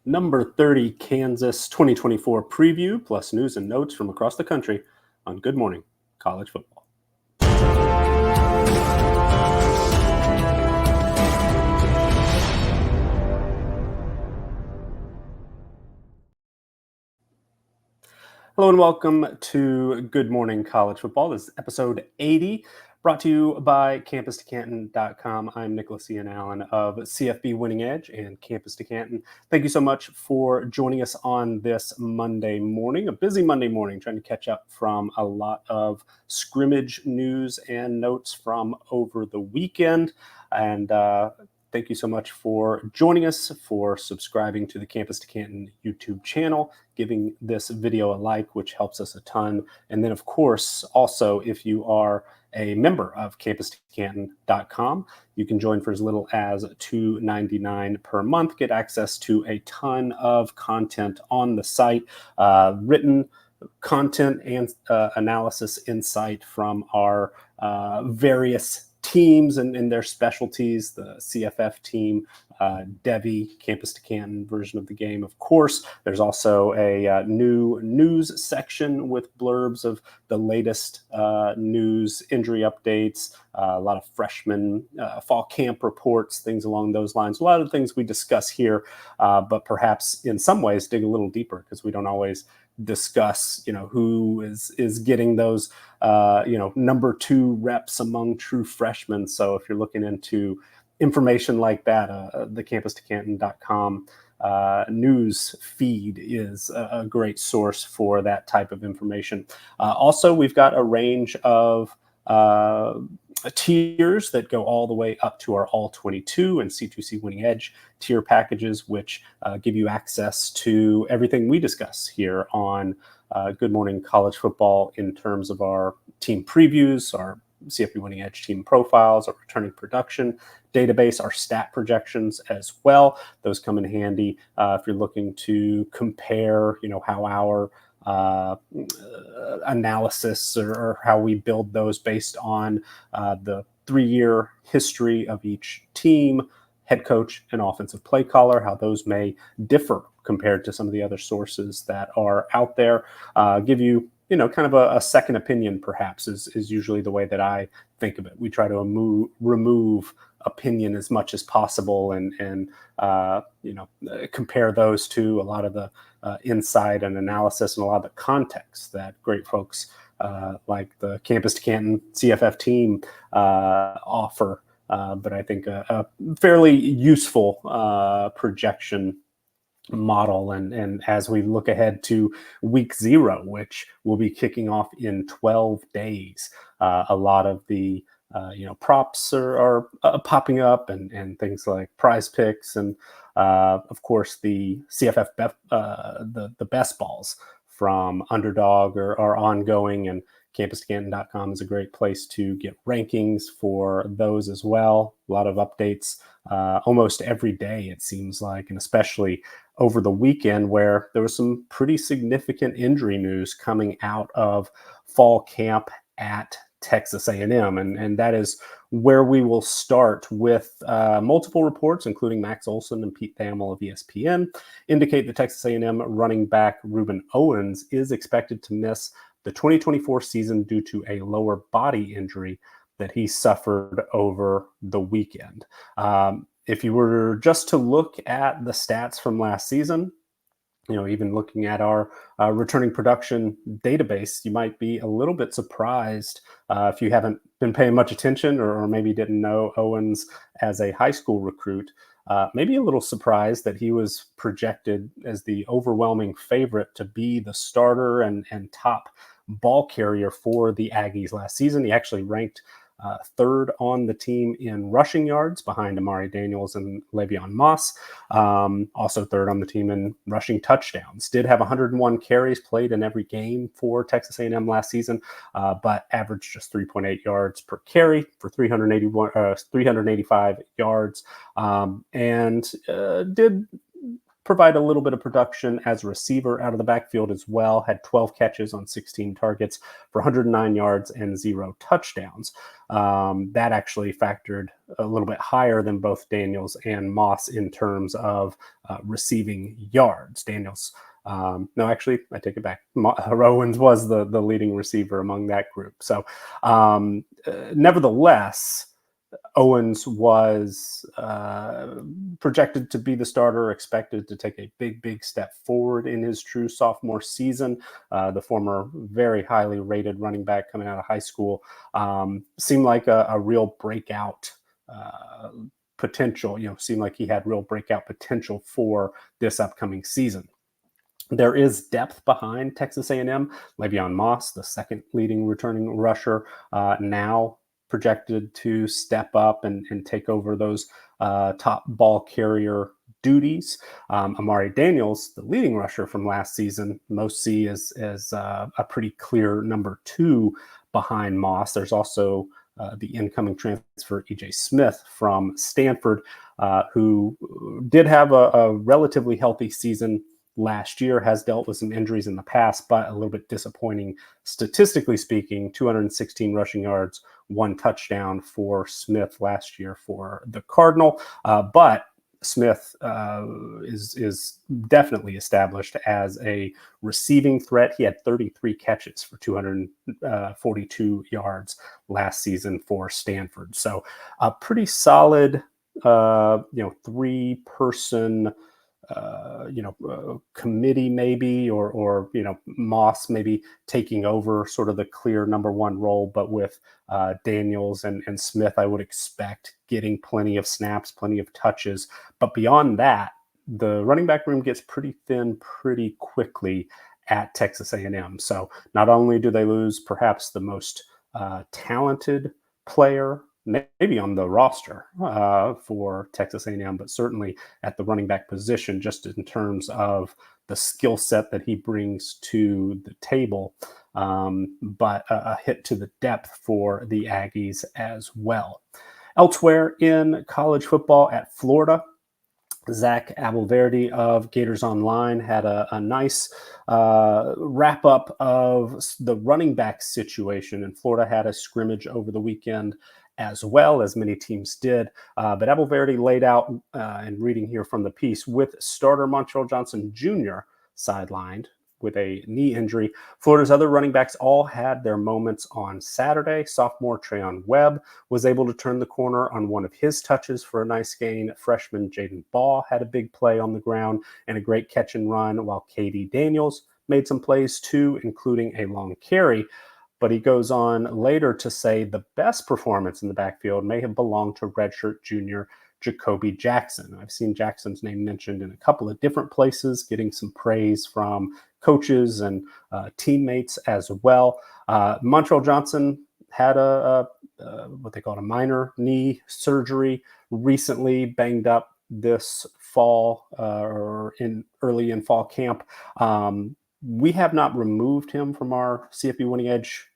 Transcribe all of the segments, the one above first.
Number 30 Kansas 2024 preview, plus news and notes from across the country on Good Morning College Football. Hello and welcome to Good Morning College Football. This is episode 80, brought to you by CampusToCanton.com. I'm Nicholas Ian Allen of CFB Winning Edge and Campus to Canton. Thank you so much for joining us on this Monday morning, a busy Monday morning, trying to catch up from a lot of scrimmage news and notes from over the weekend. And thank you so much for joining us, for subscribing to the Campus to Canton YouTube channel, giving this video a like, which helps us a ton. And then, of course, also, if you are a member of CampusToCanton.com, you can join for as little as $2.99 per month, get access to a ton of content on the site, written content and analysis insight from our various teams and their specialties, the CFF team, Devi, Campus to Canton version of the game, of course. There's also a new news section with blurbs of the latest news, injury updates, a lot of freshman fall camp reports, things along those lines. A lot of things we discuss here, but perhaps in some ways dig a little deeper because we don't always discuss, who is getting those, number 2 reps among true freshmen. So if you're looking into information like that, the CampusToCanton.com news feed is a great source for that type of information. Also, we've got a range of tiers that go all the way up to our All 22 and C2C Winning Edge tier packages, which give you access to everything we discuss here on Good Morning College Football in terms of our team previews, our CFB Winning Edge team profiles, our returning production database, our stat projections as well. Those come in handy if you're looking to compare, how our analysis or how we build those based on the 3-year history of each team, head coach and offensive play caller, how those may differ compared to some of the other sources that are out there. Give you, kind of a second opinion, perhaps, is usually the way that I think of it. We try to remove opinion as much as possible and compare those to a lot of the insight and analysis and a lot of the context that great folks like the Campus to Canton CFF team offer. But I think a fairly useful projection model. And as we look ahead to week 0, which will be kicking off in 12 days, a lot of the props are popping up and things like prize picks and of course the CFF the best balls from Underdog are ongoing, and CampusToCanton.com is a great place to get rankings for those as well. A lot of updates almost every day, it seems like, and especially over the weekend where there was some pretty significant injury news coming out of fall camp at Texas A&M, and that is where we will start with multiple reports, including Max Olson and Pete Thamel of ESPN, indicate that Texas A&M running back Rueben Owens is expected to miss the 2024 season due to a lower body injury that he suffered over the weekend. If you were just to look at the stats from last season, even looking at our returning production database, you might be a little bit surprised if you haven't been paying much attention or maybe didn't know Owens as a high school recruit. Maybe a little surprised that he was projected as the overwhelming favorite to be the starter and top ball carrier for the Aggies last season. He actually ranked 3rd on the team in rushing yards behind Amari Daniels and Le'Veon Moss. Also 3rd on the team in rushing touchdowns. Did have 101 carries played in every game for Texas A&M last season, but averaged just 3.8 yards per carry for 385 yards, and did provide a little bit of production as a receiver out of the backfield as well. Had 12 catches on 16 targets for 109 yards and 0 touchdowns. That actually factored a little bit higher than both Daniels and Moss in terms of receiving yards. Daniels, no, actually, I take it back. Owens was the leading receiver among that group. So, nevertheless, Owens was projected to be the starter, expected to take a big step forward in his true sophomore season. The former very highly rated running back coming out of high school seemed like a real breakout potential, seemed like he had real breakout potential for this upcoming season. There is depth behind Texas A&M. Le'Veon Moss, the second leading returning rusher, now projected to step up and take over those top ball carrier duties. Amari Daniels, the leading rusher from last season, most see as a pretty clear number 2 behind Moss. There's also the incoming transfer E.J. Smith from Stanford, who did have a relatively healthy season last year, has dealt with some injuries in the past, but a little bit disappointing statistically speaking. 216 rushing yards, 1 touchdown for Smith last year for the Cardinal. But Smith is definitely established as a receiving threat. He had 33 catches for 242 yards last season for Stanford. So a pretty solid, 3-person committee maybe, or Moss maybe taking over sort of the clear number 1 role, but with Daniels and Smith, I would expect getting plenty of snaps, plenty of touches. But beyond that, the running back room gets pretty thin pretty quickly at Texas A&M. So not only do they lose perhaps the most talented player maybe on the roster for Texas A&M, but certainly at the running back position, just in terms of the skill set that he brings to the table, but a hit to the depth for the Aggies as well. Elsewhere in college football, at Florida, Zach Abolverdi of Gators Online had a nice wrap up of the running back situation, and Florida had a scrimmage over the weekend as well, as many teams did. But Abolverdi laid out, and reading here from the piece, with starter Montrell Johnson Jr. sidelined with a knee injury, Florida's other running backs all had their moments on Saturday. Sophomore Treyon Webb was able to turn the corner on one of his touches for a nice gain. Freshman Jaden Ball had a big play on the ground and a great catch and run, while KD Daniels made some plays too, including a long carry. But he goes on later to say the best performance in the backfield may have belonged to redshirt junior Jacoby Jackson. I've seen Jackson's name mentioned in a couple of different places, getting some praise from coaches and teammates as well. Montrell Johnson had what they call a minor knee surgery recently, banged up this fall or early in fall camp. We have not removed him from our CFB Winning Edge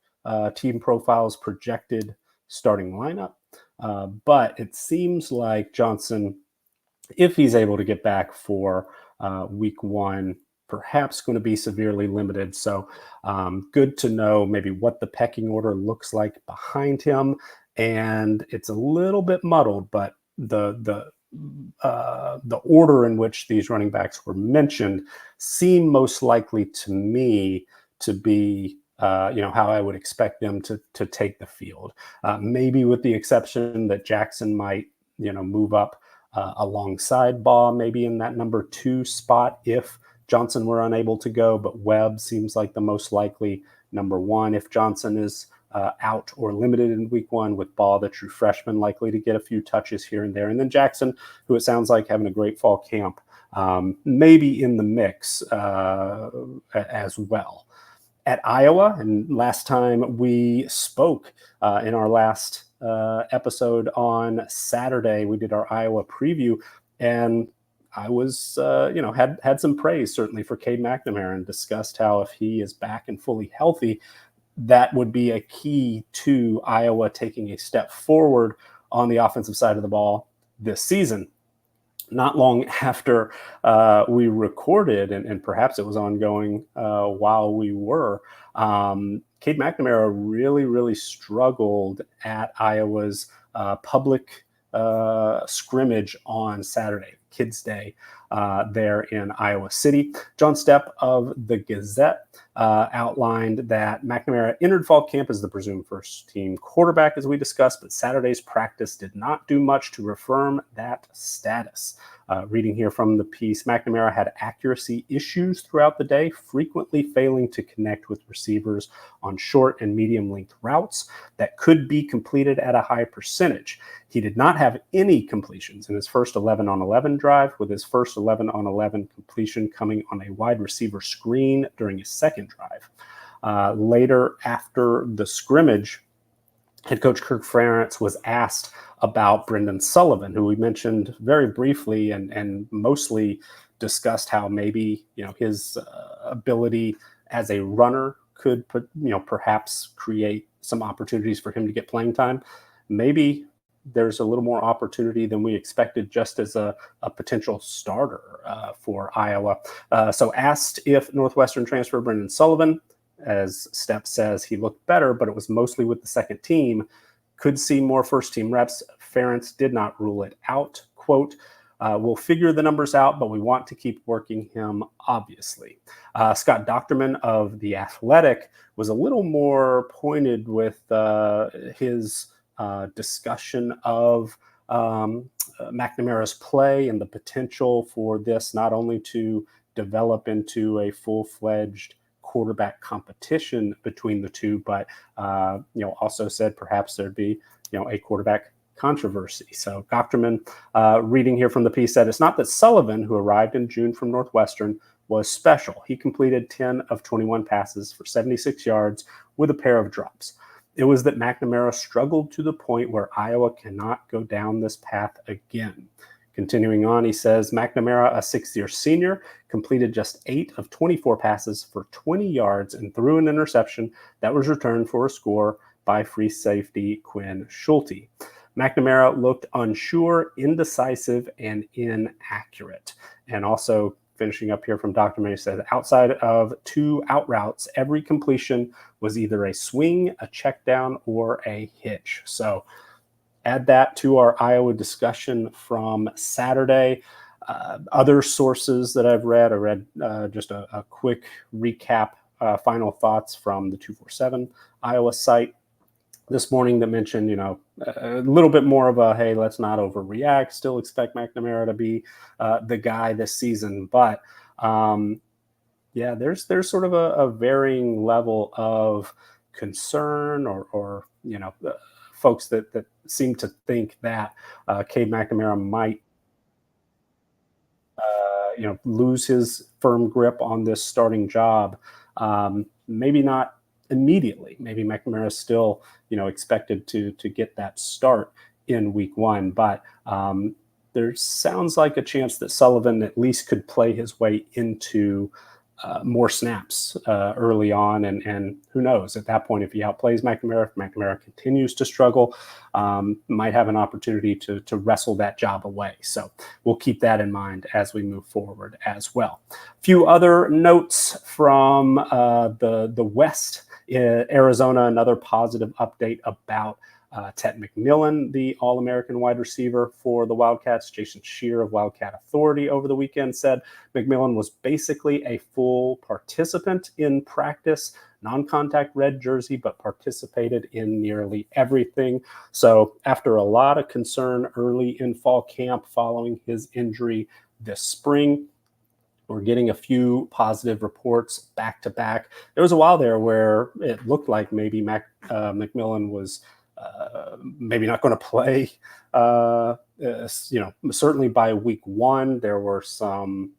team profiles projected starting lineup. But it seems like Johnson, if he's able to get back for week 1, perhaps going to be severely limited. So good to know maybe what the pecking order looks like behind him. And it's a little bit muddled, but the order in which these running backs were mentioned seem most likely to me to be how I would expect them to take the field. Maybe with the exception that Jackson might, move up alongside Baugh, maybe in that number 2 spot if Johnson were unable to go. But Webb seems like the most likely number 1 if Johnson is out or limited in week 1, with Baugh, the true freshman, likely to get a few touches here and there. And then Jackson, who it sounds like having a great fall camp, maybe in the mix as well. At Iowa, and last time we spoke in our last episode on Saturday, we did our Iowa preview, and I was, had some praise certainly for Cade McNamara, and discussed how if he is back and fully healthy, that would be a key to Iowa taking a step forward on the offensive side of the ball this season. not long after we recorded, and perhaps it was ongoing while we were, Cade McNamara really, really struggled at Iowa's public scrimmage on Saturday, Kids Day, there in Iowa City. John Stepp of the Gazette outlined that McNamara entered fall camp as the presumed first-team quarterback, as we discussed, but Saturday's practice did not do much to affirm that status. Reading here from the piece, McNamara had accuracy issues throughout the day, frequently failing to connect with receivers on short and medium-length routes that could be completed at a high percentage. He did not have any completions in his first 11-on-11 drive, with his first 11-on-11 completion coming on a wide receiver screen during his second drive. Later, after the scrimmage, head coach Kirk Ferentz was asked about Brendan Sullivan, who we mentioned very briefly and mostly discussed how maybe his ability as a runner could perhaps create some opportunities for him to get playing time. Maybe there's a little more opportunity than we expected just as a potential starter for Iowa. So asked if Northwestern transfer Brendan Sullivan, as Stepp says, he looked better, but it was mostly with the second team, could see more first-team reps. Ferentz did not rule it out. Quote, we'll figure the numbers out, but we want to keep working him, obviously. Scott Docterman of The Athletic was a little more pointed with his discussion of McNamara's play and the potential for this not only to develop into a full-fledged quarterback competition between the two, but also said perhaps there'd be a quarterback controversy. So Docterman, reading here from the piece, said it's not that Sullivan, who arrived in June from Northwestern, was special. He completed 10 of 21 passes for 76 yards with a pair of drops. It was that McNamara struggled to the point where Iowa cannot go down this path again. Continuing on, he says, McNamara, a sixth-year senior, completed just 8 of 24 passes for 20 yards and threw an interception that was returned for a score by free safety Quinn Schulte. McNamara looked unsure, indecisive, and inaccurate. And also, finishing up here from Dr. May, says, outside of 2 out routes, every completion was either a swing, a check down, or a hitch. So add that to our Iowa discussion from Saturday. Other sources that I've read, I read just a quick recap, final thoughts from the 247 Iowa site this morning that mentioned, a little bit more of a, hey, let's not overreact, still expect McNamara to be the guy this season. But there's sort of a varying level of concern or folks that seem to think that Cade McNamara might lose his firm grip on this starting job. Maybe not immediately. Maybe McNamara is still expected to get that start in week 1, but there sounds like a chance that Sullivan at least could play his way into more snaps early on, and who knows, at that point, if he outplays McNamara, if McNamara continues to struggle, might have an opportunity to wrestle that job away. So we'll keep that in mind as we move forward as well. A few other notes from the West. Arizona, another positive update about Tet McMillian, the All-American wide receiver for the Wildcats. Jason Shear of Wildcat Authority over the weekend said McMillian was basically a full participant in practice, non-contact red jersey, but participated in nearly everything. So after a lot of concern early in fall camp following his injury this spring, we're getting a few positive reports back to back. There was a while there where it looked like maybe McMillian was maybe not going to play. Certainly by week 1, there were some,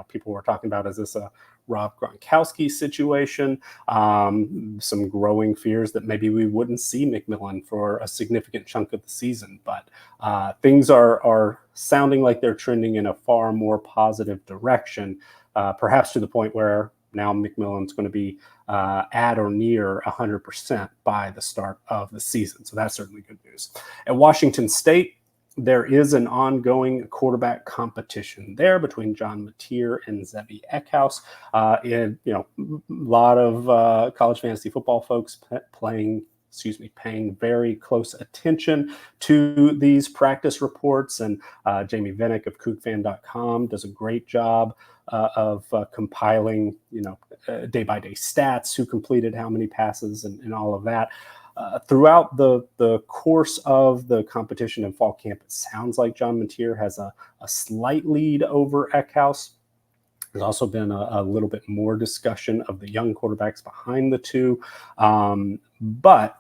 people were talking about, is this a Rob Gronkowski situation? Some growing fears that maybe we wouldn't see McMillian for a significant chunk of the season. But things are sounding like they're trending in a far more positive direction, perhaps to the point where now McMillian's going to be at or near 100% by the start of the season. So that's certainly good news. At Washington State, there is an ongoing quarterback competition there between John Mateer and Zevi Eckhouse. And, a lot of college fantasy football folks paying very close attention to these practice reports. And Jamie Vinnick of KookFan.com does a great job of compiling, day-by-day stats, who completed how many passes and all of that. Throughout the course of the competition in fall camp, it sounds like John Mateer has a slight lead over Eckhouse. There's also been a little bit more discussion of the young quarterbacks behind the two. But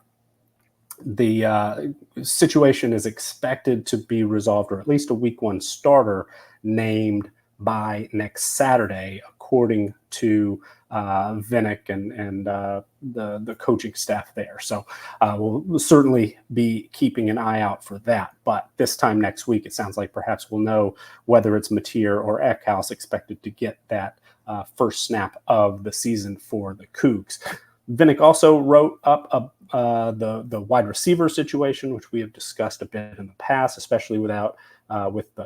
the situation is expected to be resolved, or at least a week one starter named by next Saturday, according to Vinnick and the coaching staff there. So we'll certainly be keeping an eye out for that. But this time next week, it sounds like perhaps we'll know whether it's Mateer or Eckhouse expected to get that first snap of the season for the Cougs. Vinnick also wrote up the wide receiver situation, which we have discussed a bit in the past, especially with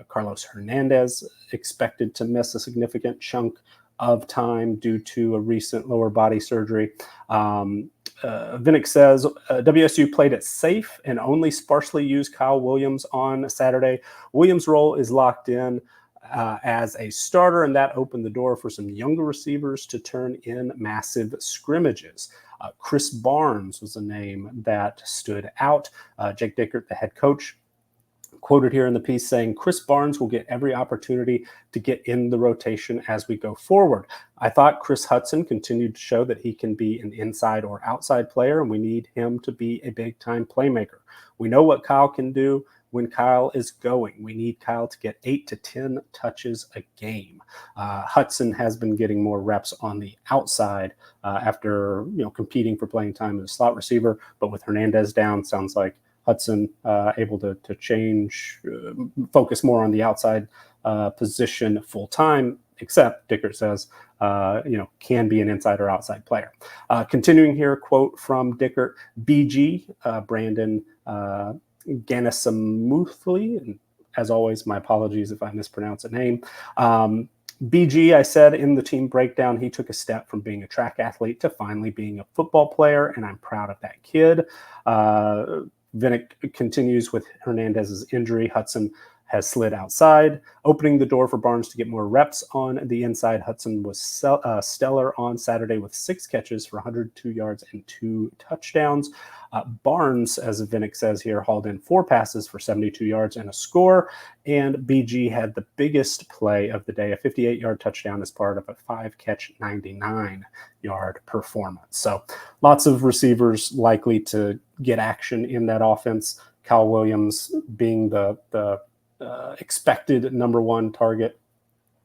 Carlos Hernandez expected to miss a significant chunk of time due to a recent lower body surgery. Vinnick says WSU played it safe and only sparsely used Kyle Williams on Saturday. Williams' role is locked in as a starter, and that opened the door for some younger receivers to turn in massive scrimmages. Chris Barnes was a name that stood out. Jake Dickert, the head coach, quoted here in the piece saying, Chris Barnes will get every opportunity to get in the rotation as we go forward. I thought Chris Hudson continued to show that he can be an inside or outside player, and we need him to be a big-time playmaker. We know what Kyle can do when Kyle is going. We need Kyle to get 8 to 10 touches a game. Hudson has been getting more reps on the outside after competing for playing time as a slot receiver, but with Hernandez down, sounds like Hudson able to change, focus more on the outside position full time, except Dickert says, can be an inside or outside player. Continuing here, quote from Dickert, BG, Brandon Ganisamuthli, and as always, my apologies if I mispronounce a name. BG, I said in the team breakdown, he took a step from being a track athlete to finally being a football player, and I'm proud of that kid. Vinnick continues with Hernandez's injury. Hudson has slid outside, opening the door for Barnes to get more reps on the inside. Hudson was stellar on Saturday with 6 catches for 102 yards and 2 touchdowns. Barnes, as Vinnick says here, hauled in 4 passes for 72 yards and a score. And BG had the biggest play of the day, a 58-yard touchdown as part of a 5-catch, 99-yard performance. So lots of receivers likely to get action in that offense. Kyle Williams being the expected number one target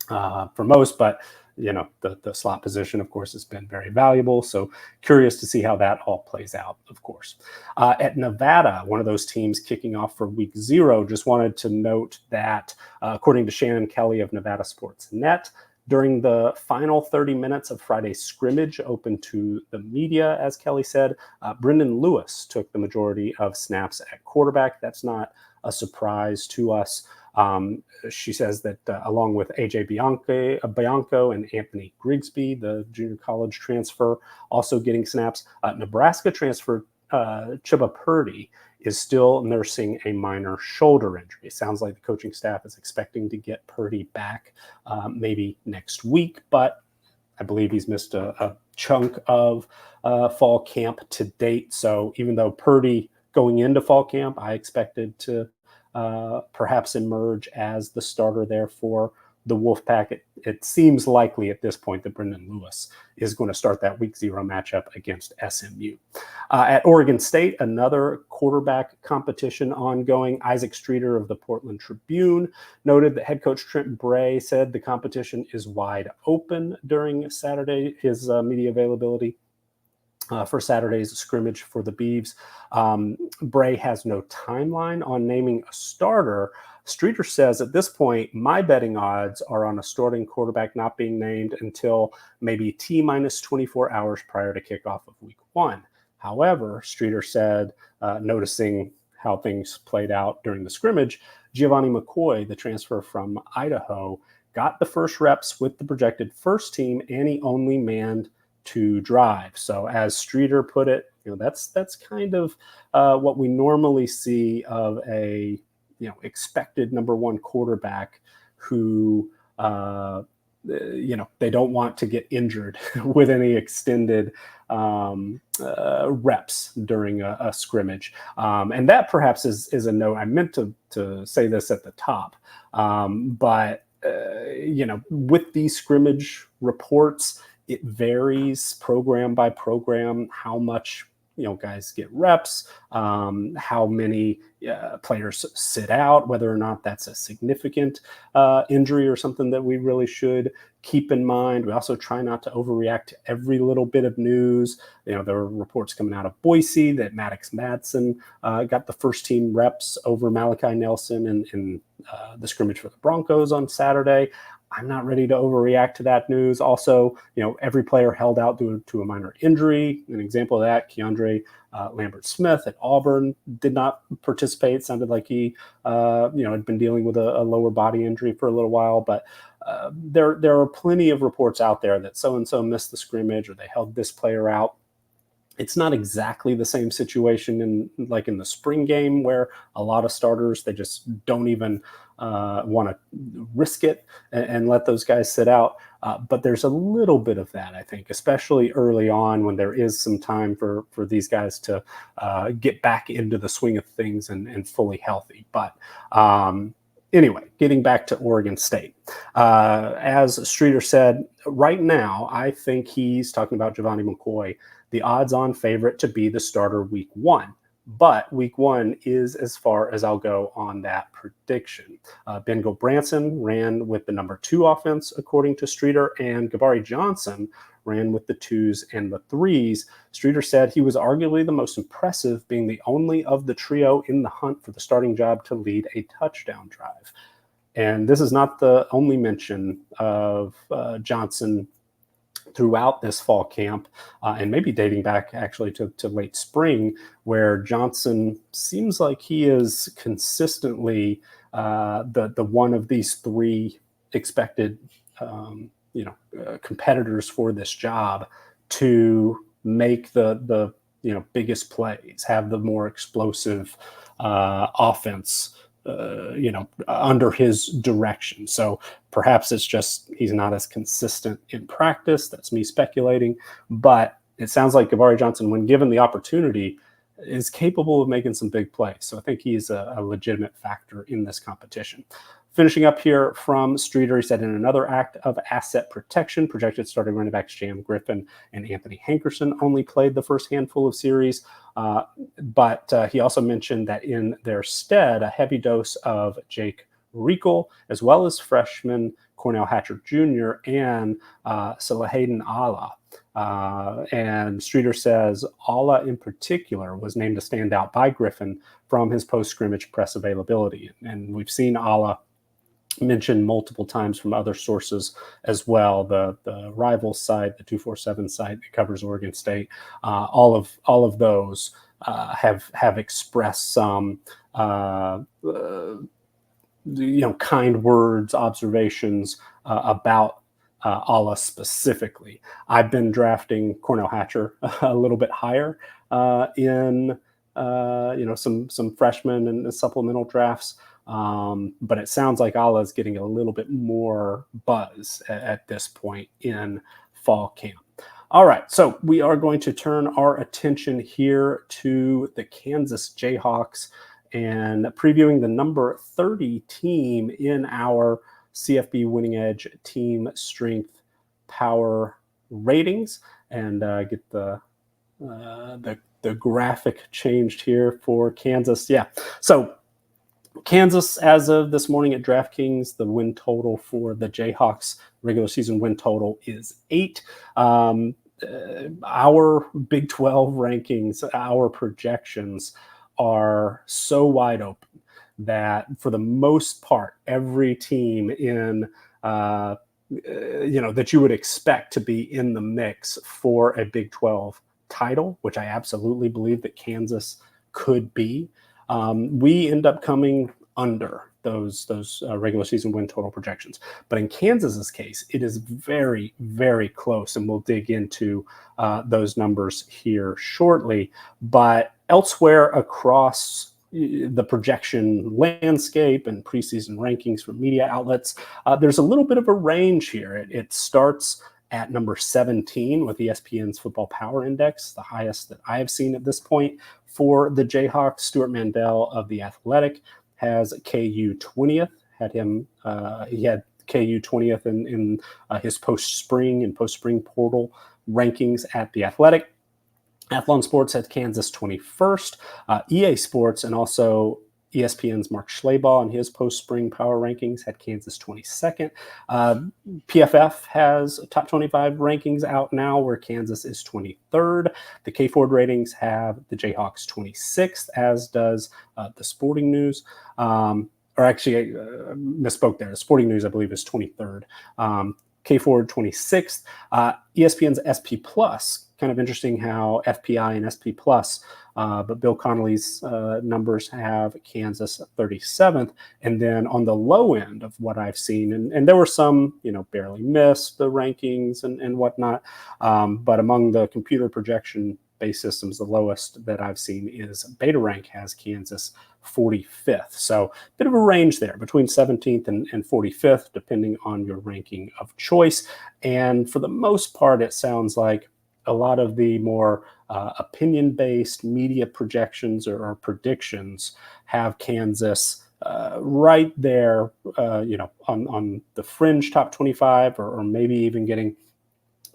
for most, but the slot position, of course, has been very valuable. So curious to see how that all plays out, of course. At Nevada, one of those teams kicking off for week 0, just wanted to note that according to Shannon Kelly of Nevada Sports Net, during the final 30 minutes of Friday's scrimmage open to the media, as Kelly said, Brendan Lewis took the majority of snaps at quarterback. That's not a surprise to us. She says that along with AJ Bianco and Anthony Grigsby, the junior college transfer, also getting snaps, Nebraska transfer Chuba Purdy is still nursing a minor shoulder injury. It sounds like the coaching staff is expecting to get Purdy back maybe next week, but I believe he's missed a chunk of fall camp to date. So even though Purdy going into fall camp, I expected to perhaps emerge as the starter there for the Wolfpack, it seems likely at this point that Brendan Lewis is going to start that week 0 matchup against SMU. At Oregon State, another quarterback competition ongoing. Isaac Streeter of the Portland Tribune noted that head coach Trent Bray said the competition is wide open during Saturday, his media availability. For Saturday's scrimmage for the Beavs. Bray has no timeline on naming a starter. Streeter says, at this point, my betting odds are on a starting quarterback not being named until maybe T-minus 24 hours prior to kickoff of week 1. However, Streeter said, noticing how things played out during the scrimmage, Giovanni McCoy, the transfer from Idaho, got the first reps with the projected first team, and he only manned 2 drives. So as Streeter put it, that's kind of what we normally see of a expected number 1 quarterback who they don't want to get injured with any extended reps during a scrimmage. And that perhaps is a note. I meant to say this at the top, but with these scrimmage reports, it varies program by program how much guys get reps, how many players sit out, whether or not that's a significant injury or something that we really should keep in mind. We also try not to overreact to every little bit of news. There are reports coming out of Boise that Maddox Madsen got the first team reps over Malachi Nelson in the scrimmage for the Broncos on Saturday. I'm not ready to overreact to that news. Also, every player held out due to a minor injury. An example of that, Keandre Lambert-Smith at Auburn did not participate. Sounded like he, had been dealing with a lower body injury for a little while. But there are plenty of reports out there that so-and-so missed the scrimmage or they held this player out. It's not exactly the same situation in the spring game where a lot of starters, they just don't even want to risk it and let those guys sit out. But there's a little bit of that, I think, especially early on when there is some time for these guys to get back into the swing of things and fully healthy. But anyway, getting back to Oregon State. As Streeter said, right now, I think he's talking about Giovanni McCoy, the odds-on favorite to be the starter week 1. But week 1 is as far as I'll go on that prediction. Ben Gulbranson ran with the number 2 offense, according to Streeter, and Gabari Johnson ran with the 2s and the 3s. Streeter said he was arguably the most impressive, being the only of the trio in the hunt for the starting job to lead a touchdown drive. And this is not the only mention of Johnson throughout this fall camp, and maybe dating back actually to late spring, where Johnson seems like he is consistently the one of these 3 expected competitors for this job to make the biggest plays, have the more explosive offense under his direction. So perhaps it's just he's not as consistent in practice. That's me speculating. But it sounds like Gabari Johnson, when given the opportunity, is capable of making some big plays. So I think he's a legitimate factor in this competition. Finishing up here from Streeter, he said, in another act of asset protection, projected starting running backs Jam Griffin and Anthony Hankerson only played the first handful of series. But he also mentioned that in their stead, a heavy dose of Jake Reekle, as well as freshman Cornell Hatcher Jr. and Salahadin Allah. And Streeter says Allah in particular was named a standout by Griffin from his post-scrimmage press availability. And we've seen Allah mentioned multiple times from other sources as well. The rival site, the 247 site that covers Oregon State, all of those have expressed some kind words, observations about Allah specifically. I've been drafting Cornell Hatcher a little bit higher in some freshmen and supplemental drafts. But it sounds like Allah is getting a little bit more buzz at this point in fall camp. All right, so we are going to turn our attention here to the Kansas Jayhawks and previewing the number 30 team in our CFB Winning Edge Team Strength Power ratings, and get the graphic changed here for Kansas. Yeah, so Kansas, as of this morning at DraftKings, the win total for the Jayhawks regular season win total is 8. Our Big 12 rankings, our projections are so wide open that for the most part, every team in that you would expect to be in the mix for a Big 12 title, which I absolutely believe that Kansas could be, we end up coming under those regular season win total projections. But in Kansas's case, it is very, very close, and we'll dig into those numbers here shortly. But elsewhere across the projection landscape and preseason rankings from media outlets, there's a little bit of a range here. It starts at number 17 with ESPN's Football Power Index, the highest that I have seen at this point for the Jayhawks. Stuart Mandel of The Athletic has KU 20th. He had KU 20th in his post-spring and post-spring portal rankings at The Athletic. Athlon Sports had Kansas 21st. EA Sports and also ESPN's Mark Schlabach in his post-spring power rankings had Kansas 22nd. PFF has top 25 rankings out now where Kansas is 23rd. The K-Ford ratings have the Jayhawks 26th, as does the Sporting News. Or actually, I misspoke there. The Sporting News, I believe, is 23rd. K-Ford 26th. ESPN's SP Plus, kind of interesting how FPI and SP Plus, but Bill Connolly's numbers have Kansas 37th. And then on the low end of what I've seen, and there were some, barely missed the rankings and whatnot, but among the computer projection-based systems, the lowest that I've seen is BetaRank has Kansas 45th. So a bit of a range there between 17th and 45th, depending on your ranking of choice. And for the most part, it sounds like a lot of the more opinion-based media projections or predictions have Kansas right there, on the fringe top 25, or maybe even getting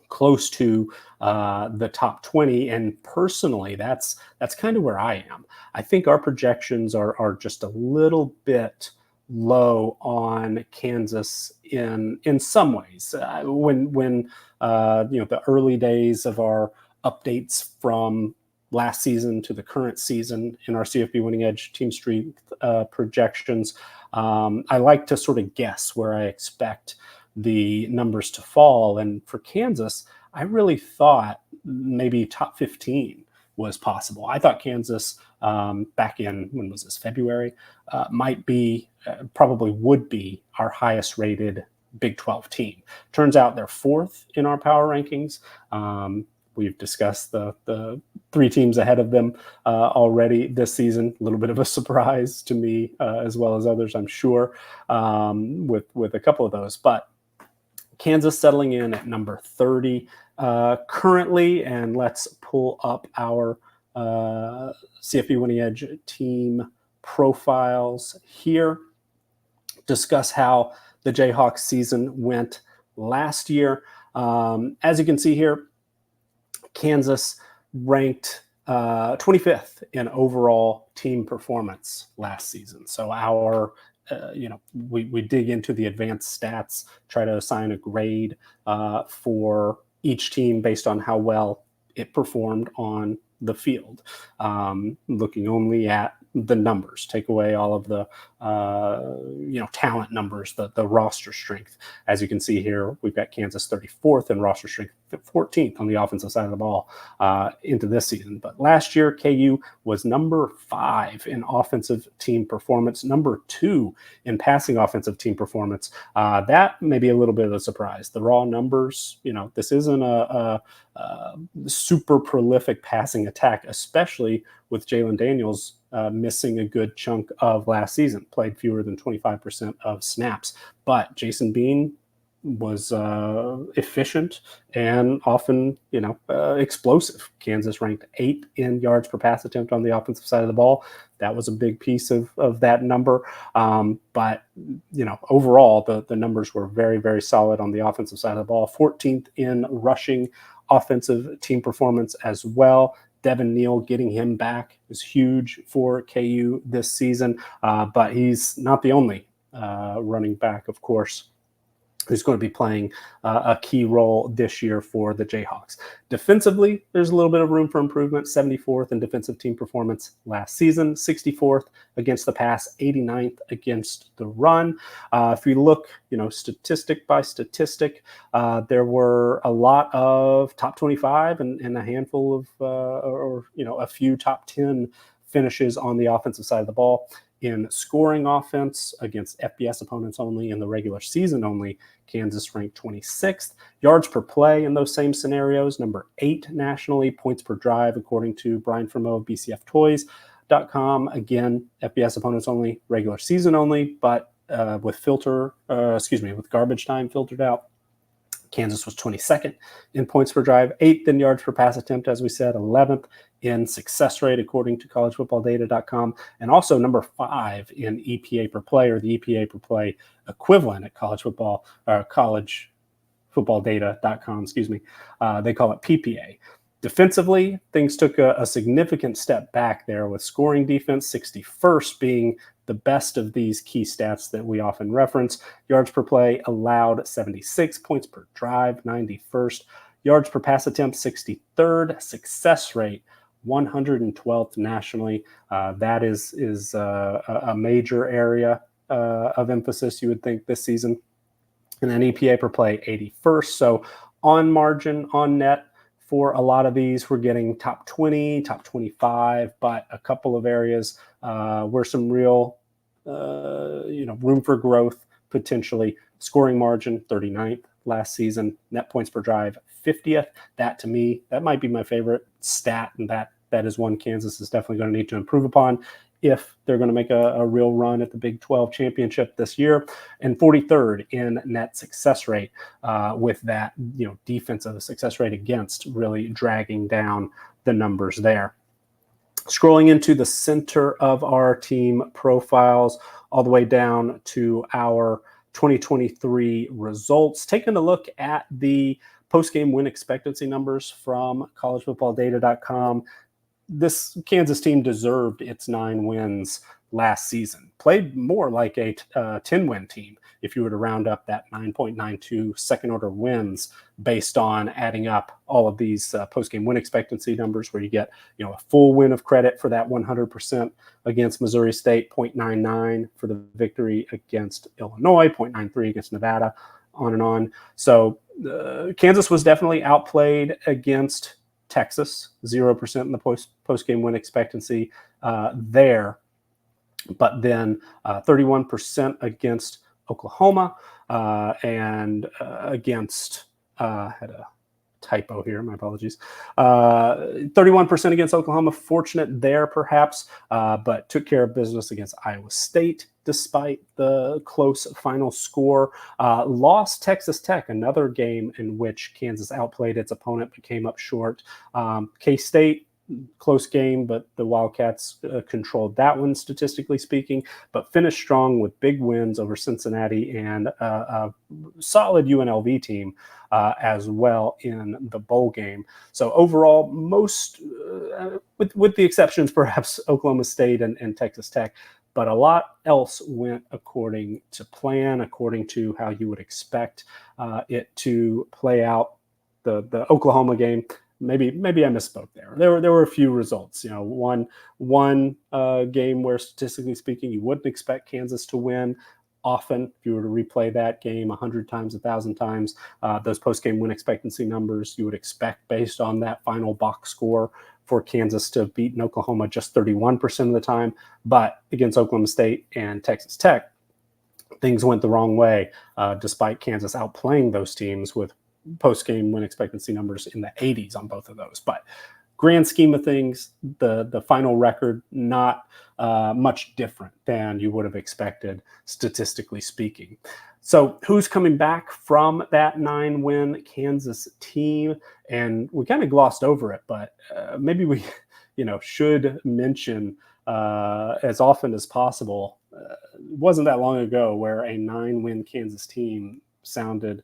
close to the top 20. And personally, that's kind of where I am. I think our projections are just a little bit low on Kansas in some ways. When the early days of our updates from last season to the current season in our CFB Winning Edge Team Street projections, I like to sort of guess where I expect the numbers to fall. And for Kansas, I really thought maybe top 15 was possible. I thought Kansas back in, when was this, February, probably would be our highest rated Big 12 team. Turns out they're fourth in our power rankings. We've discussed the three teams ahead of them already this season. A little bit of a surprise to me, as well as others, I'm sure, with a couple of those. But Kansas settling in at number 30 currently, and let's pull up our CFB Winning Edge team profiles here. Discuss how the Jayhawks season went last year. As you can see here, Kansas ranked 25th in overall team performance last season. So our we dig into the advanced stats, try to assign a grade for each team based on how well it performed on the field, looking only at the numbers, take away all of the talent numbers, the roster strength. As you can see here, we've got Kansas 34th in roster strength, 14th on the offensive side of the ball into this season. But last year, KU was number 5 in offensive team performance, number 2 in passing offensive team performance. That may be a little bit of a surprise. The raw numbers, this isn't a super prolific passing attack, especially with Jalen Daniels missing a good chunk of last season, played fewer than 25% of snaps. But Jason Bean was efficient and often, explosive. Kansas ranked 8th in yards per pass attempt on the offensive side of the ball. That was a big piece of that number. But overall, the numbers were very, very solid on the offensive side of the ball. 14th in rushing offensive team performance as well. Devin Neal, getting him back is huge for KU this season, but he's not the only running back, of course, who's going to be playing a key role this year for the Jayhawks. Defensively, there's a little bit of room for improvement. 74th in defensive team performance last season, 64th against the pass, 89th against the run. If you look, statistic by statistic, there were a lot of top 25 and a handful of, a few top 10 finishes on the offensive side of the ball. In scoring offense against FBS opponents only, in the regular season only, Kansas ranked 26th. Yards per play in those same scenarios, number 8 nationally. Points per drive, according to Brian Fremeau of BCFtoys.com. Again, FBS opponents only, regular season only, but with garbage time filtered out. Kansas was 22nd in points per drive, 8th in yards per pass attempt, as we said, 11th in success rate, according to collegefootballdata.com, and also number 5 in EPA per play, or the EPA per play equivalent at collegefootballdata.com, they call it PPA. Defensively, things took a significant step back there, with scoring defense 61st being the best of these key stats that we often reference. Yards per play allowed 76, points per drive 91st, yards per pass attempt 63rd, success rate 112th nationally. That is a major area of emphasis, you would think, this season. And then EPA per play 81st. So on margin, on net, for a lot of these, we're getting top 20, top 25, but a couple of areas where some real room for growth potentially. Scoring margin 39th last season, net points per drive 50th. That, to me, that might be my favorite stat, and that is one Kansas is definitely going to need to improve upon if they're going to make a real run at the Big 12 championship this year. And 43rd in net success rate, with that defensive success rate against really dragging down the numbers there. Scrolling into the center of our team profiles, all the way down to our 2023 results, taking a look at the post-game win expectancy numbers from collegefootballdata.com. This Kansas team deserved its 9 wins last season. Played more like a 10-win team if you were to round up that 9.92 second-order wins based on adding up all of these post-game win expectancy numbers, where you get a full win of credit for that 100% against Missouri State, 0.99 for the victory against Illinois, 0.93 against Nevada, on and on. So Kansas was definitely outplayed against Texas, 0% in the post-game win expectancy there, but then 31% against Oklahoma, and against, had a typo here, my apologies, 31% against Oklahoma, fortunate there perhaps, but took care of business against Iowa State despite the close final score. Lost Texas Tech, another game in which Kansas outplayed its opponent but came up short. K-State, close game, but the Wildcats controlled that one, statistically speaking, but finished strong with big wins over Cincinnati and a solid UNLV team as well in the bowl game. So overall, most, with the exceptions perhaps Oklahoma State and Texas Tech, but a lot else went according to plan, according to how you would expect it to play out. The Oklahoma game, maybe I misspoke there. There were a few results. One game where, statistically speaking, you wouldn't expect Kansas to win. Often, if you were to replay that game 100 times, 1,000 times, those post-game win expectancy numbers you would expect based on that final box score for Kansas to beat Oklahoma just 31% of the time. But against Oklahoma State and Texas Tech, things went the wrong way, despite Kansas outplaying those teams with post-game win expectancy numbers in the 80s on both of those. But grand scheme of things, the final record, not much different than you would have expected, statistically speaking. So who's coming back from that 9-win Kansas team? And we kind of glossed over it, but maybe we should mention as often as possible. It wasn't that long ago where a 9-win Kansas team sounded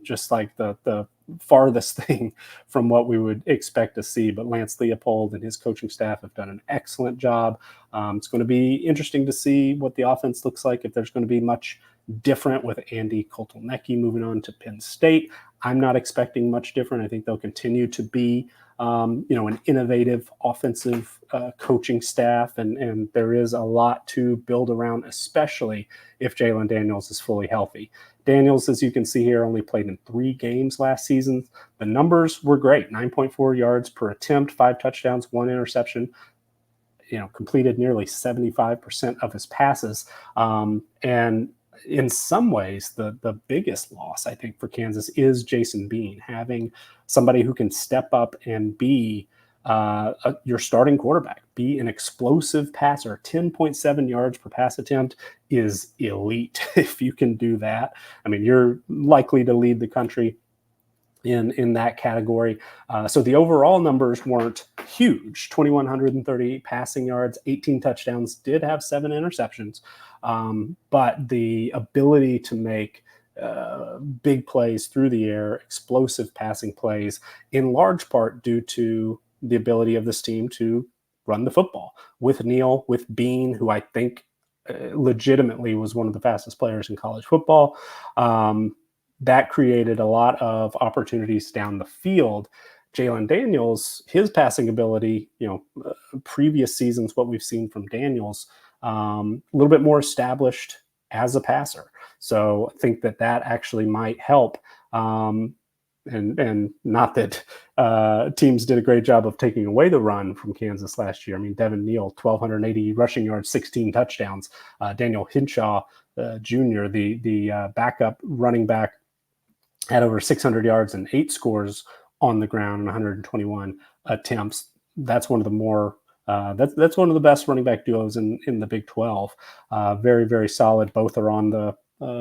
just like the farthest thing from what we would expect to see. But Lance Leopold and his coaching staff have done an excellent job. It's going to be interesting to see what the offense looks like, if there's going to be much different with Andy Kotelnicki moving on to Penn State. I'm not expecting much different. I think they'll continue to be an innovative offensive coaching staff, and there is a lot to build around, especially if Jalen Daniels is fully healthy. Daniels, as you can see here, only played in 3 games last season. The numbers were great: 9.4 yards per attempt, 5 touchdowns, 1 interception. completed nearly 75% of his passes. And in some ways, the biggest loss, I think, for Kansas is Jason Bean, having somebody who can step up and be your starting quarterback, be an explosive passer. 10.7 yards per pass attempt is elite. If you can do that, I mean, you're likely to lead the country in that category. So the overall numbers weren't huge. 2,138 passing yards, 18 touchdowns, did have 7 interceptions. But the ability to make big plays through the air, explosive passing plays, in large part due to the ability of this team to run the football with Neal, with Bean, who I think legitimately was one of the fastest players in college football. That created a lot of opportunities down the field. Jalen Daniels, his passing ability, previous seasons, what we've seen from Daniels, a little bit more established as a passer. So I think that actually might help. And not that teams did a great job of taking away the run from Kansas last year. I mean, Devin Neal, 1,280 rushing yards, 16 touchdowns. Daniel Hinshaw Jr., the backup running back, had over 600 yards and 8 scores on the ground and 121 attempts. That's one of the more that's one of the best running back duos in the Big 12. Very, very solid. Both are on the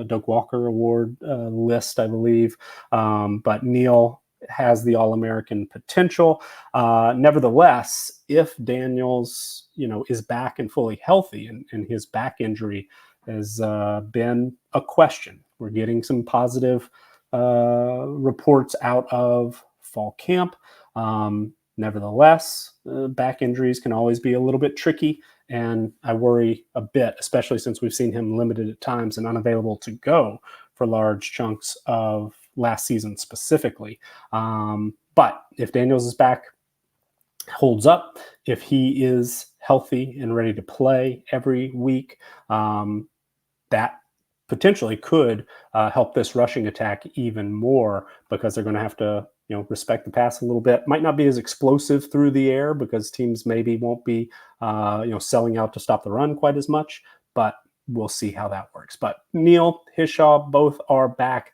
Doak Walker Award list, I believe. But Neal has the All-American potential. Nevertheless, if Daniels, is back and fully healthy, and his back injury has been a question. We're getting some positive reports out of fall camp. Nevertheless, back injuries can always be a little bit tricky, and I worry a bit, especially since we've seen him limited at times and unavailable to go for large chunks of last season specifically. But if Daniels is back, holds up, if he is healthy and ready to play every week, that potentially could help this rushing attack even more, because they're going to have to respect the pass a little bit. Might not be as explosive through the air because teams maybe won't be selling out to stop the run quite as much, but we'll see how that works. But Neal, Hinshaw, both are back.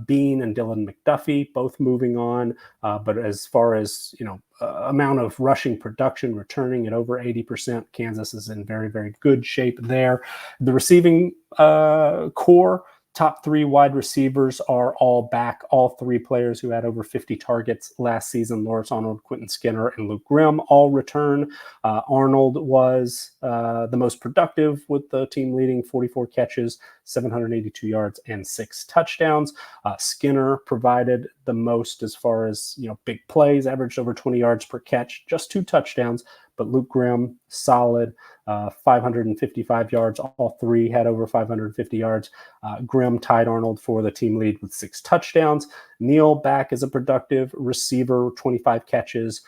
Bean and Dylan McDuffie both moving on. But as far as amount of rushing production returning at over 80%, Kansas is in very, very good shape there. The receiving core, top 3 wide receivers are all back. All 3 players who had over 50 targets last season, Lawrence Arnold, Quentin Skinner, and Luke Grimm, all return. Arnold was the most productive, with the team leading 44 catches, 782 yards, and 6 touchdowns. Skinner provided the most as far as big plays, averaged over 20 yards per catch, just 2 touchdowns. But Luke Grimm, solid, 555 yards. All 3 had over 550 yards. Grimm tied Arnold for the team lead with 6 touchdowns. Neal back as a productive receiver, 25 catches.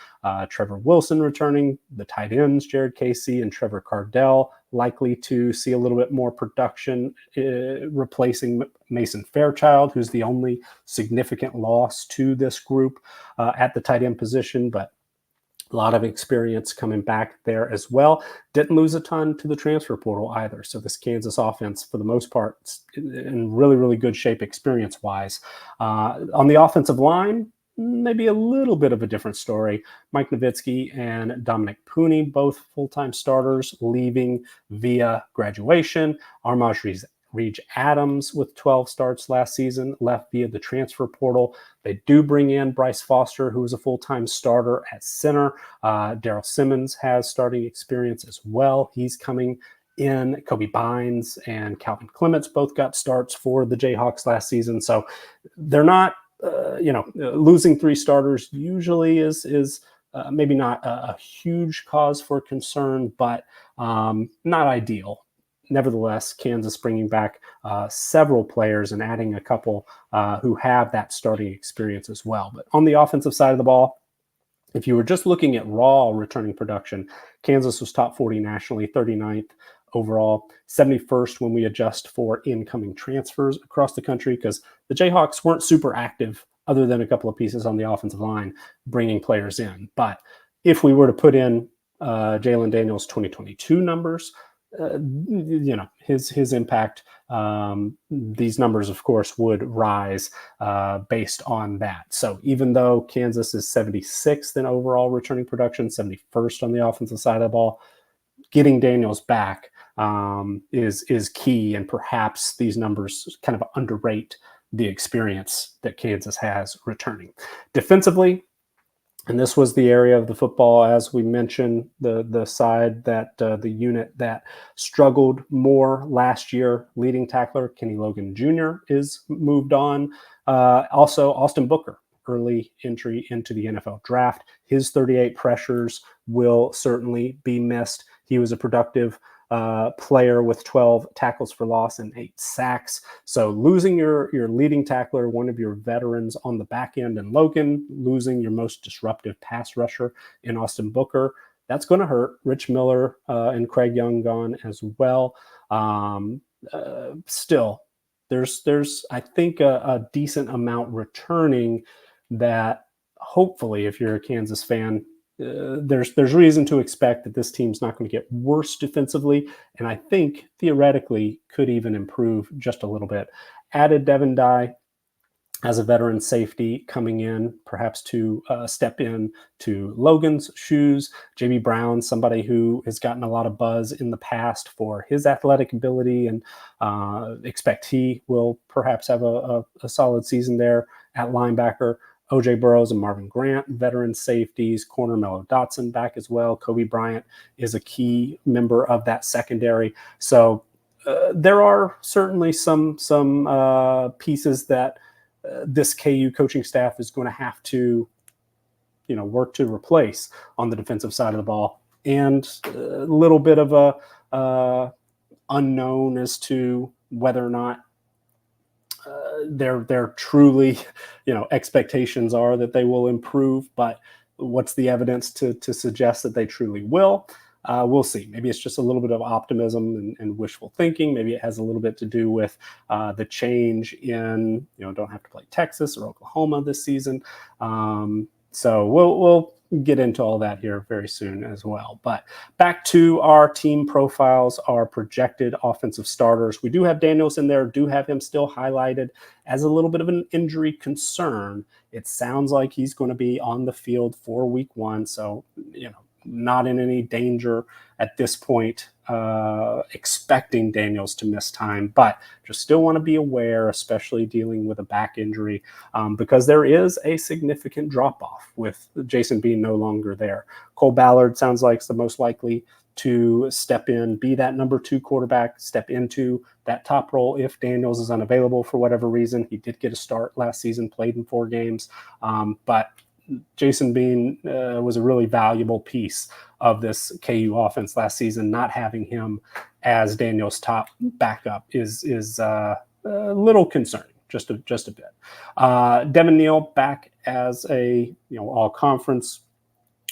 Trevor Wilson returning. The tight ends, Jared Casey and Trevor Cardell, likely to see a little bit more production, replacing Mason Fairchild, who's the only significant loss to this group at the tight end position. But a lot of experience coming back there as well. Didn't lose a ton to the transfer portal either. So this Kansas offense, for the most part, in really, really good shape experience-wise. On the offensive line, maybe a little bit of a different story. Mike Nowitzki and Dominic Pooney, both full-time starters, leaving via graduation. Armaj Reed Adams, with 12 starts last season, left via the transfer portal. They do bring in Bryce Foster, who is a full-time starter at center. Daryl Simmons has starting experience as well. He's coming in. Kobe Bynes and Calvin Clements both got starts for the Jayhawks last season. So they're not, losing 3 starters usually is maybe not a huge cause for concern, but not ideal. Nevertheless, Kansas bringing back several players and adding a couple who have that starting experience as well. But on the offensive side of the ball, if you were just looking at raw returning production, Kansas was top 40 nationally, 39th overall, 71st when we adjust for incoming transfers across the country, because the Jayhawks weren't super active other than a couple of pieces on the offensive line bringing players in. But if we were to put in Jalen Daniels' 2022 numbers, his impact, these numbers, of course, would rise based on that. So even though Kansas is 76th in overall returning production, 71st on the offensive side of the ball, getting Daniels back is key, and perhaps these numbers kind of underrate the experience that Kansas has returning. Defensively, and this was the area of the football, as we mentioned, the side that the unit that struggled more last year. Leading tackler Kenny Logan Jr. is moved on. Also, Austin Booker, early entry into the NFL draft. His 38 pressures will certainly be missed. He was a productive player with 12 tackles for loss and 8 sacks. So losing your leading tackler, one of your veterans on the back end in Logan, losing your most disruptive pass rusher in Austin Booker, that's going to hurt. Rich Miller and Craig Young gone as well. Still, there's I think a decent amount returning that hopefully, if you're a Kansas fan, there's reason to expect that this team's not going to get worse defensively, and I think theoretically could even improve just a little bit. Added Devin Dye as a veteran safety coming in, perhaps to step in to Logan's shoes. J.B. Brown, somebody who has gotten a lot of buzz in the past for his athletic ability, and expect he will perhaps have a solid season there at linebacker. O.J. Burrows and Marvin Grant, veteran safeties. Corner Mello Dotson back as well. Kobe Bryant is a key member of that secondary. So there are certainly some pieces that this KU coaching staff is going to have to, work to replace on the defensive side of the ball. And a little bit of a unknown as to whether or not they're truly, expectations are that they will improve, but what's the evidence to suggest that they truly will? We'll see. Maybe it's just a little bit of optimism and wishful thinking. Maybe it has a little bit to do with the change in, don't have to play Texas or Oklahoma this season. So we'll get into all that here very soon as well. But back to our team profiles, our projected offensive starters. We do have Daniels in there, do have him still highlighted as a little bit of an injury concern. It sounds like he's going to be on the field for week 1. So, not in any danger at this point, expecting Daniels to miss time, but just still want to be aware, especially dealing with a back injury, because there is a significant drop-off with Jason Bean no longer there. Cole Ballard sounds like it's the most likely to step in, be that number 2 quarterback, step into that top role if Daniels is unavailable for whatever reason. He did get a start last season, played in 4 games, but Jason Bean was a really valuable piece of this KU offense last season. Not having him as Daniel's top backup is a little concerning, just a bit. Devin Neal back as a all-conference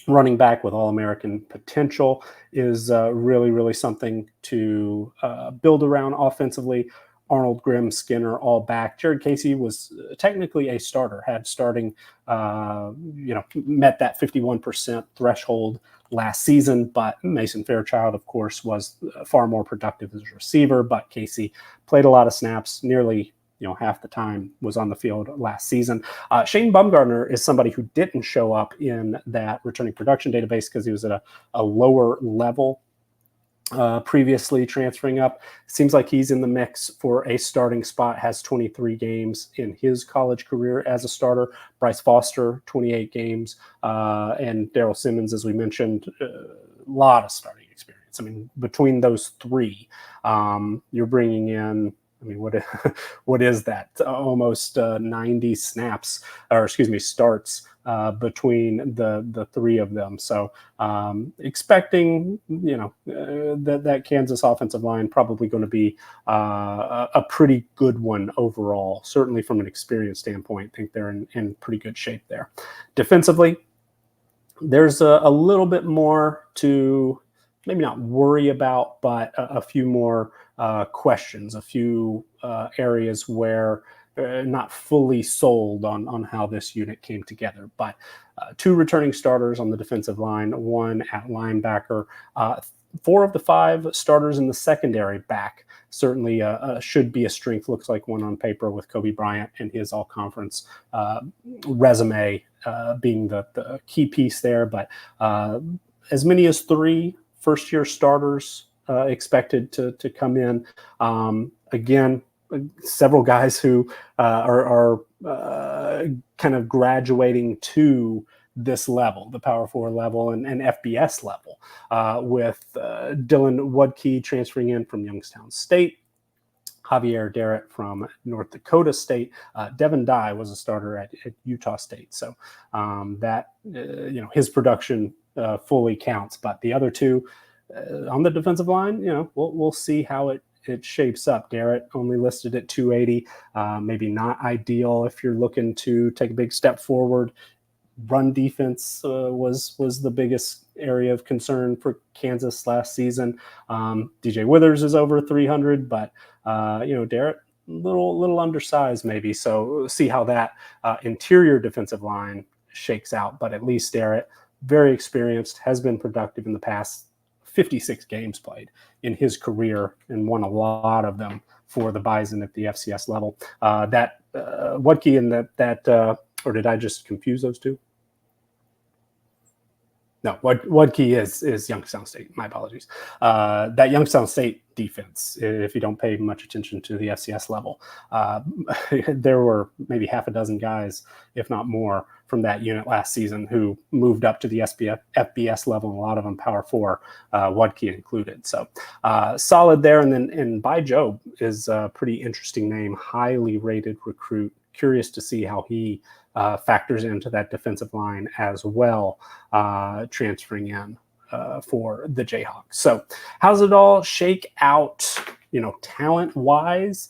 running back with All-American potential is really something to build around offensively. Arnold, Grimm, Skinner, all back. Jared Casey was technically a starter, had starting, met that 51% threshold last season, but Mason Fairchild, of course, was far more productive as a receiver, but Casey played a lot of snaps, nearly half the time was on the field last season. Shane Bumgarner is somebody who didn't show up in that returning production database because he was at a lower level previously transferring up. Seems like he's in the mix for a starting spot, has 23 games in his college career as a starter. Bryce Foster, 28 games. And Darrell Simmons, as we mentioned, a lot of starting experience. I mean, between those 3, you're bringing in, what is that? Almost 90 snaps, starts between the 3 of them. So expecting, that Kansas offensive line probably going to be a pretty good one overall. Certainly from an experience standpoint, I think they're in pretty good shape there. Defensively, there's a little bit more to maybe not worry about, but a few more questions, a few areas where not fully sold on how this unit came together. But 2 returning starters on the defensive line, 1 at linebacker, 4 of the 5 starters in the secondary back. Certainly should be a strength. Looks like one on paper with Kobe Bryant and his all-conference resume being the key piece there. But as many as 3 first-year starters expected to come in. Again, several guys who are kind of graduating to this level, the Power 4 level and FBS level, with Dylan Woodkey transferring in from Youngstown State, Javier Derrett from North Dakota State. Devin Dye was a starter at Utah State. So that, his production fully counts. But the other 2 on the defensive line, we'll see how it shapes up. Derrett only listed at 280, maybe not ideal if you're looking to take a big step forward. Run defense was the biggest area of concern for Kansas last season. DJ Withers is over 300, but Derrett little undersized maybe. So see how that interior defensive line shakes out. But at least Derrett, very experienced, has been productive in the past 56 games played in his career and won a lot of them for the Bison at the FCS level. That Woodkey and that or did I just confuse those 2? No, Woodkey is Youngstown State. My apologies. That Youngstown State defense, if you don't pay much attention to the FCS level, there were maybe half a dozen guys, if not more, from that unit last season who moved up to the FBS level, and a lot of them Power 4, Woodkey included. So solid there. And By Job is a pretty interesting name, highly rated recruit. Curious to see how he factors into that defensive line as well, transferring in for the Jayhawks. So how's it all shake out, talent-wise?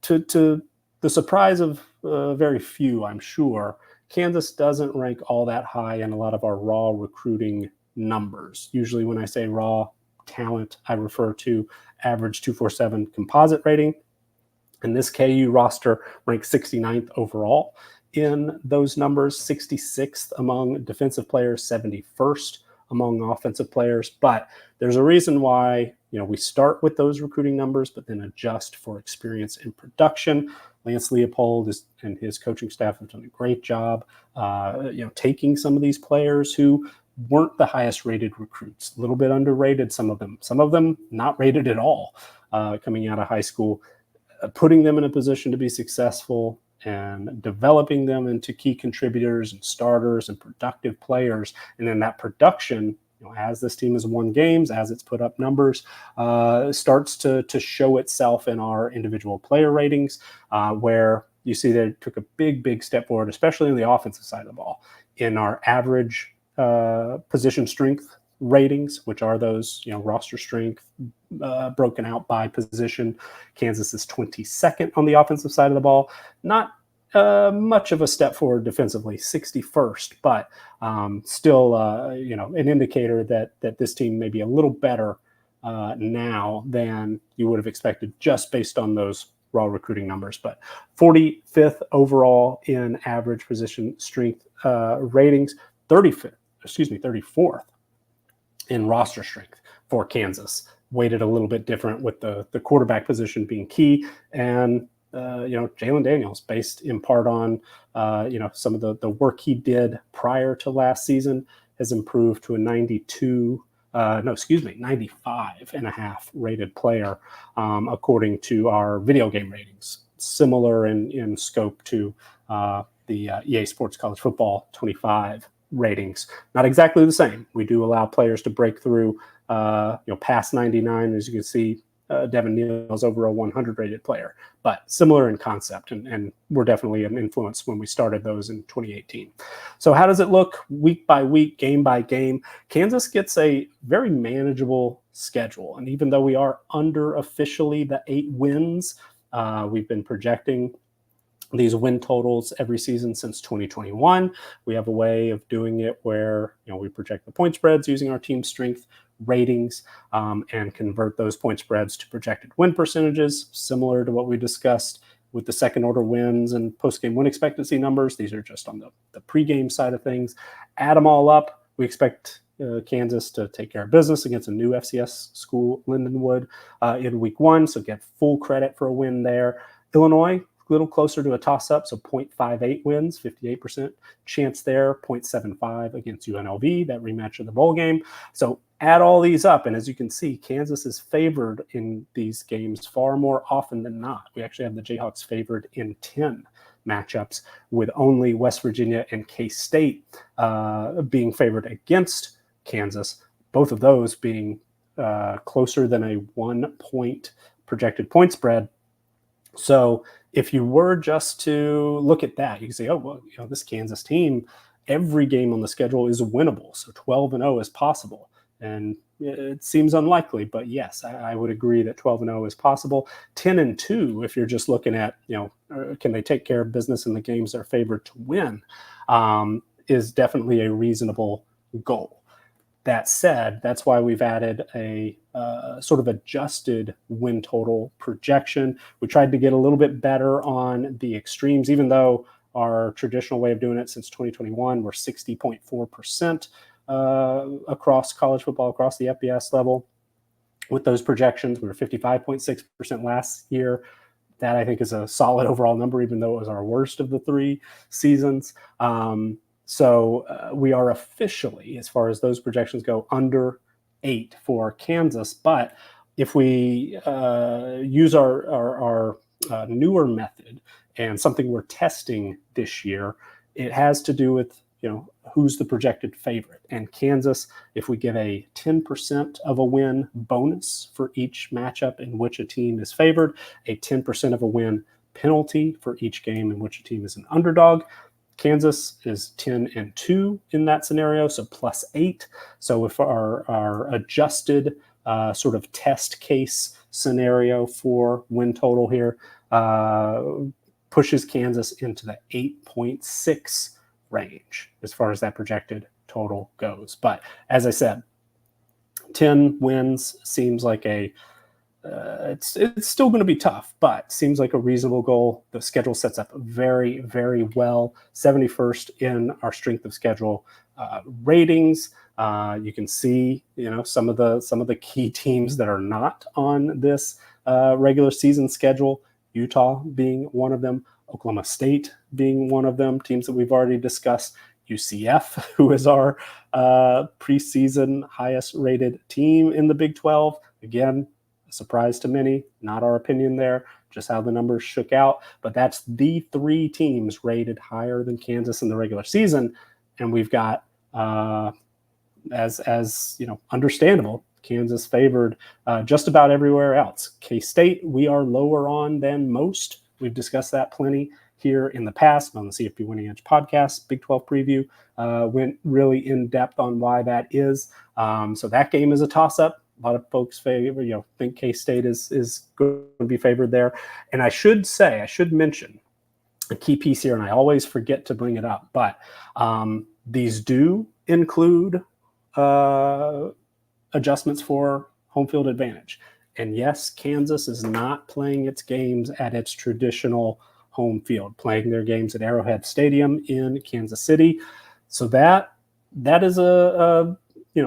To the surprise of very few, I'm sure, Kansas doesn't rank all that high in a lot of our raw recruiting numbers. Usually when I say raw talent, I refer to average 247 composite rating. And this KU roster ranks 69th overall in those numbers, 66th among defensive players, 71st among offensive players. But there's a reason why, we start with those recruiting numbers, but then adjust for experience in production. Lance Leopold and his coaching staff have done a great job, taking some of these players who weren't the highest rated recruits, a little bit underrated, some of them not rated at all coming out of high school, putting them in a position to be successful and developing them into key contributors and starters and productive players. And then that production, as this team has won games, as it's put up numbers, starts to show itself in our individual player ratings, where you see that it took a big step forward, especially on the offensive side of the ball, in our average position strength ratings, which are those roster strength broken out by position. Kansas is 22nd on the offensive side of the ball. Not much of a step forward defensively, 61st, but still an indicator that this team may be a little better now than you would have expected just based on those raw recruiting numbers. But 45th overall in average position strength ratings, 34th in roster strength for Kansas. Weighted a little bit different with the quarterback position being key. And, Jalen Daniels, based in part on, some of the work he did prior to last season, has improved to a 95.5 rated player, according to our video game ratings. Similar in scope to the EA Sports College Football 25 ratings. Not exactly the same. We do allow players to break through, past 99. As you can see, Devin Neal's over a 100 rated player, but similar in concept. And we're definitely an influence when we started those in 2018. So how does it look week by week, game by game? Kansas gets a very manageable schedule. And even though we are under officially the 8 wins, we've been projecting these win totals every season since 2021. We have a way of doing it where we project the point spreads using our team strength ratings, and convert those point spreads to projected win percentages, similar to what we discussed with the second order wins and post-game win expectancy numbers. These are just on the pregame side of things. Add them all up. We expect Kansas to take care of business against a new FCS school, Lindenwood, in week 1. So get full credit for a win there. Illinois, a little closer to a toss-up, so 0.58 wins, 58% chance there, 0.75 against UNLV, that rematch of the bowl game. So add all these up, and as you can see, Kansas is favored in these games far more often than not. We actually have the Jayhawks favored in 10 matchups, with only West Virginia and K-State being favored against Kansas, both of those being closer than a 1-point projected point spread. So if you were just to look at that, you can say, oh, well, this Kansas team, every game on the schedule is winnable. So 12-0 is possible. And it seems unlikely, but yes, I would agree that 12-0 is possible. 10-2, if you're just looking at, can they take care of business in the games they're favored to win, is definitely a reasonable goal. That said, that's why we've added a sort of adjusted win total projection. We tried to get a little bit better on the extremes, even though our traditional way of doing it since 2021, we're 60.4% across college football, across the FBS level. With those projections, we were 55.6% last year. That, I think, is a solid overall number, even though it was our worst of the 3 seasons. So we are officially, as far as those projections go, under 8 for Kansas. But if we use our newer method and something we're testing this year, it has to do with, who's the projected favorite. And Kansas, if we give a 10% of a win bonus for each matchup in which a team is favored, a 10% of a win penalty for each game in which a team is an underdog. Kansas is 10-2 in that scenario, so +8. So if our adjusted sort of test case scenario for win total here pushes Kansas into the 8.6 range as far as that projected total goes. But as I said, 10 wins seems like it's still going to be tough, but seems like a reasonable goal. The schedule sets up very, very well. 71st in our strength of schedule ratings. You can see, some of the key teams that are not on this regular season schedule. Utah being one of them, Oklahoma State being one of them. Teams that we've already discussed. UCF, who is our preseason highest rated team in the Big 12. Again, a surprise to many, not our opinion there, just how the numbers shook out. But that's the 3 teams rated higher than Kansas in the regular season. And we've got, as understandable, Kansas favored just about everywhere else. K-State, we are lower on than most. We've discussed that plenty here in the past on the CFP Winning Edge podcast. Big 12 preview went really in depth on why that is. So that game is a toss-up. A lot of folks think K-State is going to be favored there. And I should mention a key piece here, and I always forget to bring it up, but these do include adjustments for home field advantage. And yes, Kansas is not playing its games at its traditional home field, playing their games at Arrowhead Stadium in Kansas City. So that is a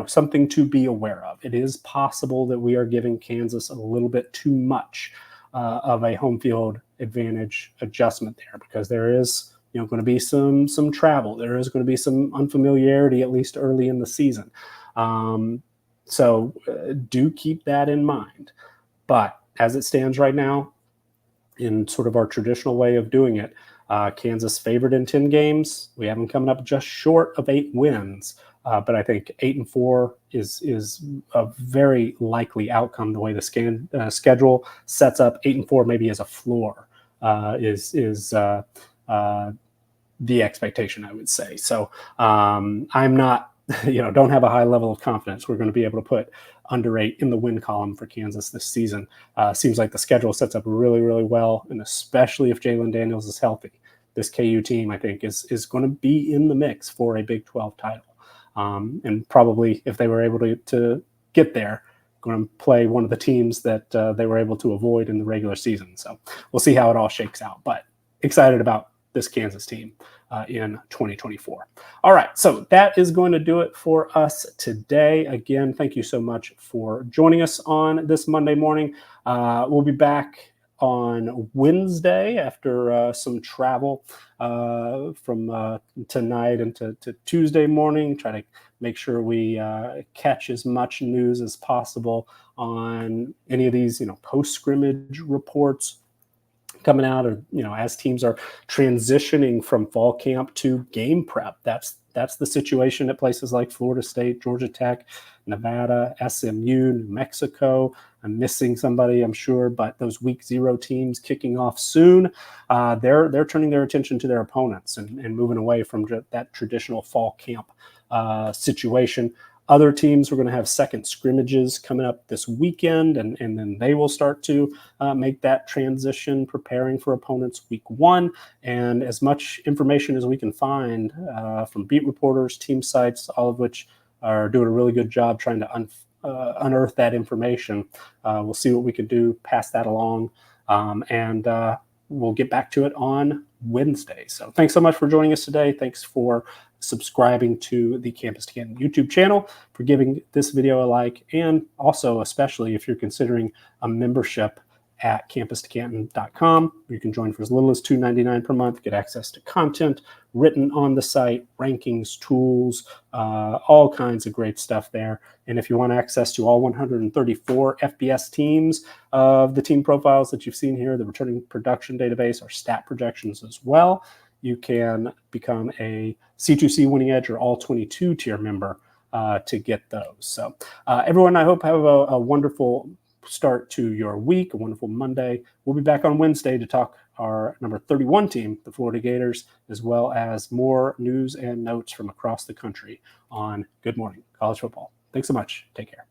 something to be aware of. It is possible that we are giving Kansas a little bit too much of a home field advantage adjustment there, because there is going to be some travel. There is going to be some unfamiliarity, at least early in the season. So do keep that in mind. But as it stands right now, in sort of our traditional way of doing it, Kansas favored in 10 games. We have them coming up just short of 8 wins. But I think 8-4 is a very likely outcome. The way the schedule sets up, 8-4 maybe as a floor is the expectation, I would say. So I'm not, don't have a high level of confidence we're going to be able to put under 8 in the win column for Kansas this season. Seems like the schedule sets up really, really well, and especially if Jalen Daniels is healthy, this KU team, I think, is going to be in the mix for a Big 12 title. And probably if they were able to get there, going to play one of the teams that they were able to avoid in the regular season. So we'll see how it all shakes out. But excited about this Kansas team in 2024. All right, so that is going to do it for us today. Again, thank you so much for joining us on this Monday morning. We'll be back on Wednesday after some travel from tonight into Tuesday morning. Try to make sure we catch as much news as possible on any of these, post-scrimmage reports coming out, or as teams are transitioning from fall camp to game prep. That's the situation at places like Florida State, Georgia Tech, Nevada, SMU, New Mexico. I'm missing somebody, I'm sure, but those week 0 teams kicking off soon, they're turning their attention to their opponents and moving away from that traditional fall camp situation. Other teams are going to have second scrimmages coming up this weekend, and then they will start to make that transition, preparing for opponents week 1. And as much information as we can find from beat reporters, team sites, all of which are doing a really good job trying to unearth that information. We'll see what we can do, pass that along, and we'll get back to it on Wednesday. So thanks so much for joining us today. Thanks for subscribing to the Campus to Canton YouTube channel, for giving this video a like, and also especially if you're considering a membership at campustocanton.com. You can join for as little as $2.99 per month, get access to content written on the site, rankings, tools, all kinds of great stuff there. And if you want access to all 134 FBS teams of the team profiles that you've seen here, the returning production database, our stat projections as well, you can become a C2C Winning Edge or all 22 tier member to get those. So everyone, I hope have a wonderful start to your week, a wonderful Monday. We'll be back on Wednesday to talk our number 31 team, the Florida Gators, as well as more news and notes from across the country on Good Morning College Football. Thanks so much. Take care.